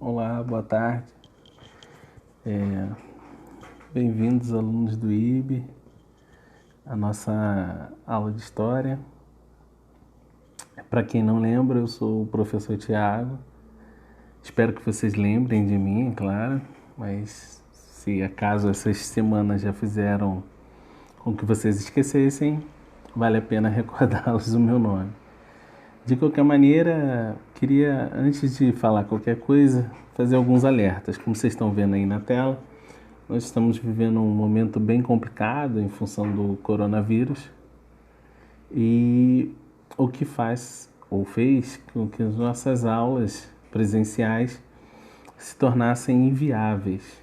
Olá, boa tarde. Bem-vindos, alunos do IB, à nossa aula de História. Para quem não lembra, eu sou o professor Tiago. Espero que vocês lembrem de mim, é claro, mas se acaso essas semanas já fizeram com que vocês esquecessem, vale a pena recordá-los o meu nome. De qualquer maneira, queria, antes de falar qualquer coisa, fazer alguns alertas. Como vocês estão vendo aí na tela, nós estamos vivendo um momento bem complicado em função do coronavírus e o que faz ou fez com que as nossas aulas presenciais se tornassem inviáveis.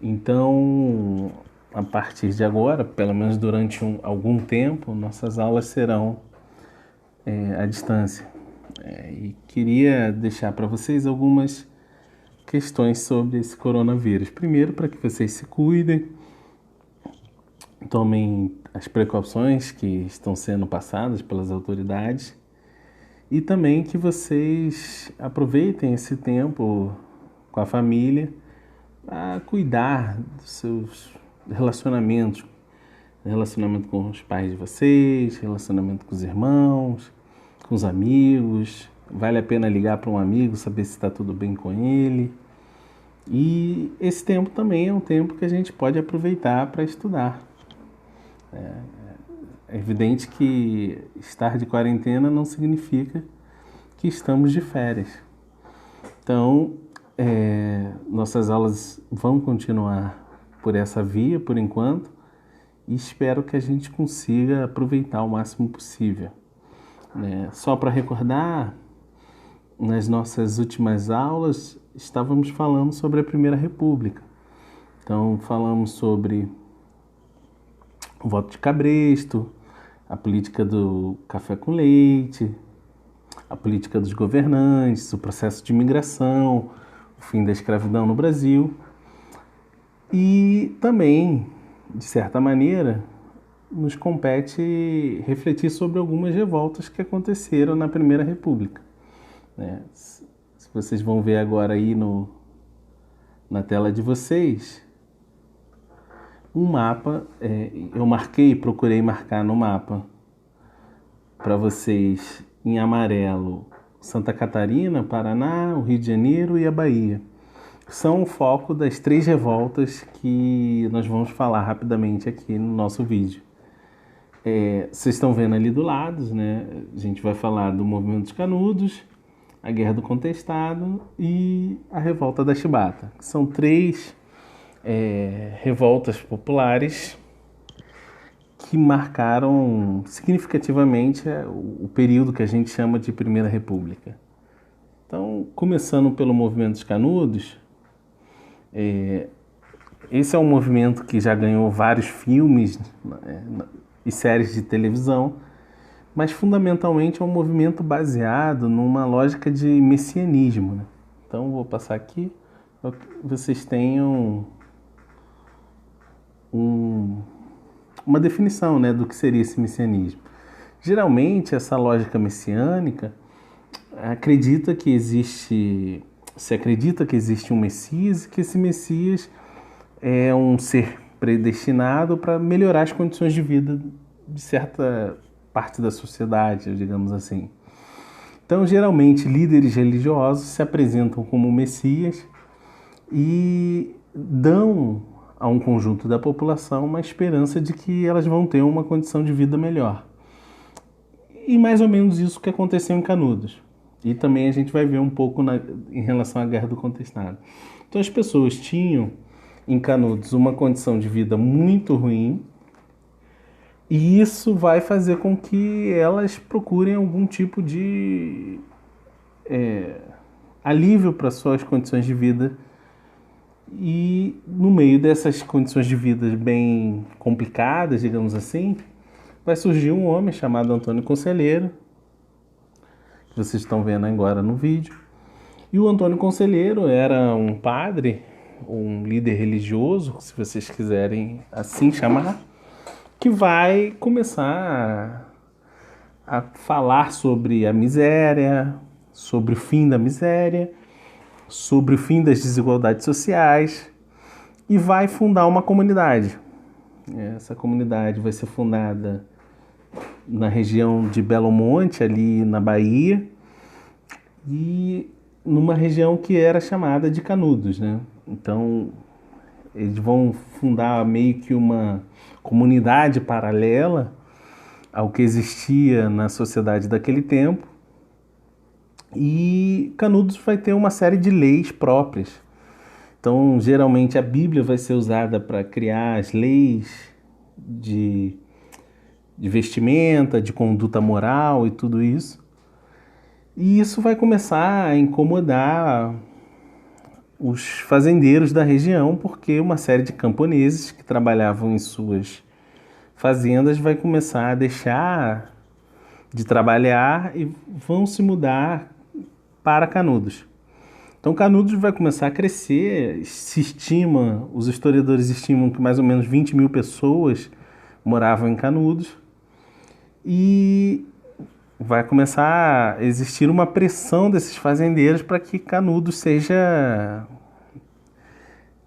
Então, a partir de agora, pelo menos durante algum tempo, nossas aulas serão à distância. E queria deixar para vocês algumas questões sobre esse coronavírus. Primeiro, para que vocês se cuidem, tomem as precauções que estão sendo passadas pelas autoridades e também que vocês aproveitem esse tempo com a família para cuidar dos seus relacionamentos, relacionamento com os pais de vocês, relacionamento com os irmãos, com os amigos. Vale a pena ligar para um amigo, saber se está tudo bem com ele. E esse tempo também é um tempo que a gente pode aproveitar para estudar. É evidente que estar de quarentena não significa que estamos de férias. Então, nossas aulas vão continuar por essa via, por enquanto, e espero que a gente consiga aproveitar o máximo possível. Só para recordar, nas nossas últimas aulas, estávamos falando sobre a Primeira República. Então, falamos sobre o voto de cabresto, a política do café com leite, a política dos governantes, o processo de imigração, o fim da escravidão no Brasil. E também, de certa maneira, nos compete refletir sobre algumas revoltas que aconteceram na Primeira República. Se vocês vão ver agora aí na tela de vocês, um mapa, eu procurei marcar no mapa para vocês em amarelo Santa Catarina, Paraná, o Rio de Janeiro e a Bahia. São o foco das 3 revoltas que nós vamos falar rapidamente aqui no nosso vídeo. Vocês estão vendo ali do lado, né? A gente vai falar do Movimento dos Canudos, a Guerra do Contestado e a Revolta da Chibata. São 3 revoltas populares que marcaram significativamente o período que a gente chama de Primeira República. Então, começando pelo Movimento dos Canudos, esse é um movimento que já ganhou vários filmes e séries de televisão, mas fundamentalmente é um movimento baseado numa lógica de messianismo, né? Então, vou passar aqui para que vocês tenham uma definição, né, do que seria esse messianismo. Geralmente, essa lógica messiânica se acredita que existe um Messias e que esse Messias é um ser predestinado para melhorar as condições de vida de certa parte da sociedade, digamos assim. Então, geralmente, líderes religiosos se apresentam como Messias e dão a um conjunto da população uma esperança de que elas vão ter uma condição de vida melhor. E mais ou menos isso que aconteceu em Canudos. E também a gente vai ver um pouco em relação à Guerra do Contestado. Então, as pessoas tinham em Canudos uma condição de vida muito ruim, e isso vai fazer com que elas procurem algum tipo de alívio para suas condições de vida. E no meio dessas condições de vida bem complicadas, digamos assim, vai surgir um homem chamado Antônio Conselheiro, que vocês estão vendo agora no vídeo. E o Antônio Conselheiro era um padre, um líder religioso, se vocês quiserem assim chamar, que vai começar a falar sobre a miséria, sobre o fim da miséria, sobre o fim das desigualdades sociais e vai fundar uma comunidade. Essa comunidade vai ser fundada na região de Belo Monte, ali na Bahia, e numa região que era chamada de Canudos, né? Então, eles vão fundar meio que uma comunidade paralela ao que existia na sociedade daquele tempo, e Canudos vai ter uma série de leis próprias. Então, geralmente a Bíblia vai ser usada para criar as leis de vestimenta, de conduta moral e tudo isso. E isso vai começar a incomodar os fazendeiros da região, porque uma série de camponeses que trabalhavam em suas fazendas vai começar a deixar de trabalhar e vão se mudar para Canudos. Então Canudos vai começar a crescer, os historiadores estimam que mais ou menos 20 mil pessoas moravam em Canudos, e vai começar a existir uma pressão desses fazendeiros para que Canudos seja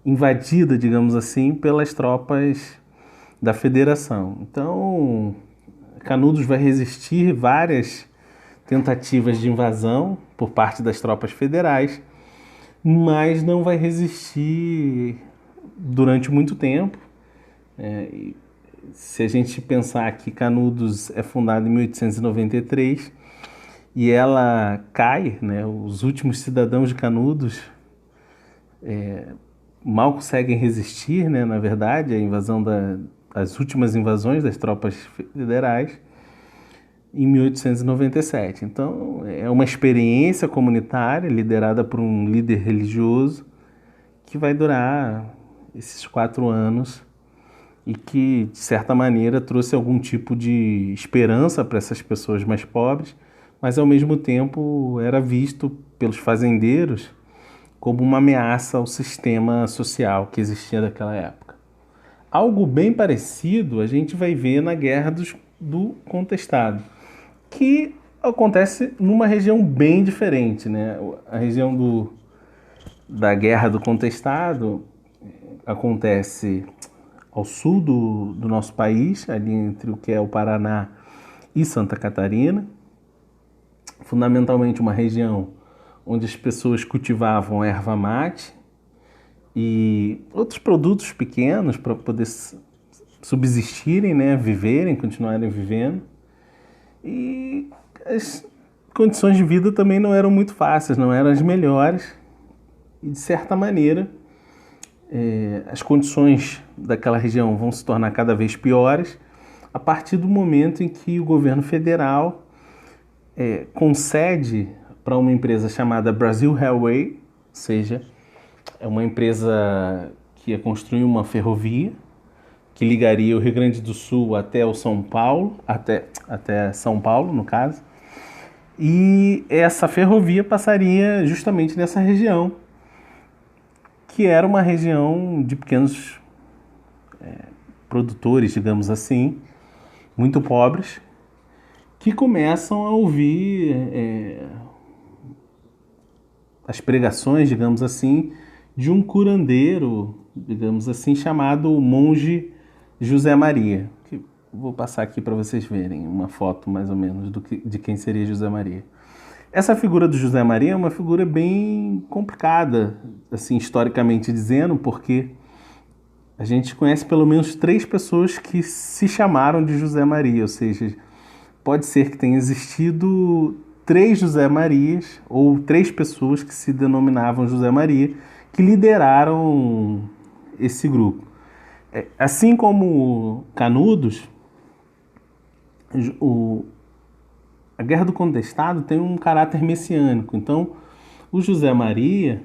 invadida, digamos assim, pelas tropas da Federação. Então, Canudos vai resistir várias tentativas de invasão por parte das tropas federais, mas não vai resistir durante muito tempo. Se a gente pensar que Canudos é fundada em 1893 e ela cai, né, os últimos cidadãos de Canudos mal conseguem resistir, né, na verdade, à invasão as últimas invasões das tropas federais em 1897. Então, é uma experiência comunitária liderada por um líder religioso que vai durar esses 4 anos e que, de certa maneira, trouxe algum tipo de esperança para essas pessoas mais pobres, mas, ao mesmo tempo, era visto pelos fazendeiros como uma ameaça ao sistema social que existia naquela época. Algo bem parecido a gente vai ver na Guerra do Contestado, que acontece numa região bem diferente, né? A região da Guerra do Contestado acontece ao sul do nosso país, ali entre o que é o Paraná e Santa Catarina, fundamentalmente uma região onde as pessoas cultivavam erva mate e outros produtos pequenos para poder subsistirem, né, viverem, continuarem vivendo. E as condições de vida também não eram muito fáceis, não eram as melhores. E, de certa maneira, as condições daquela região vão se tornar cada vez piores a partir do momento em que o governo federal concede para uma empresa chamada Brazil Railway, ou seja, é uma empresa que ia construir uma ferrovia que ligaria o Rio Grande do Sul até São Paulo, até São Paulo, no caso, e essa ferrovia passaria justamente nessa região, que era uma região de pequenos produtores, digamos assim, muito pobres, que começam a ouvir as pregações, digamos assim, de um curandeiro, digamos assim, chamado Monge José Maria. Que vou passar aqui para vocês verem uma foto, mais ou menos, de quem seria José Maria. Essa figura do José Maria é uma figura bem complicada, assim, historicamente dizendo, porque a gente conhece pelo menos 3 pessoas que se chamaram de José Maria, ou seja, pode ser que tenha existido 3 José Marias ou 3 pessoas que se denominavam José Maria que lideraram esse grupo. Assim como Canudos, a Guerra do Contestado tem um caráter messiânico. Então, o José Maria,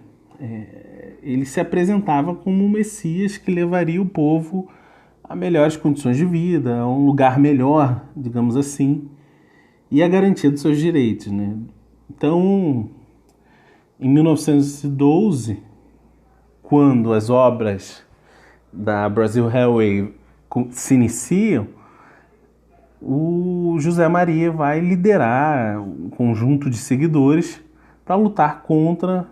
ele se apresentava como um Messias que levaria o povo a melhores condições de vida, a um lugar melhor, digamos assim, e a garantia dos seus direitos, né? Então, em 1912, quando as obras da Brazil Railway se iniciam, o José Maria vai liderar um conjunto de seguidores para lutar contra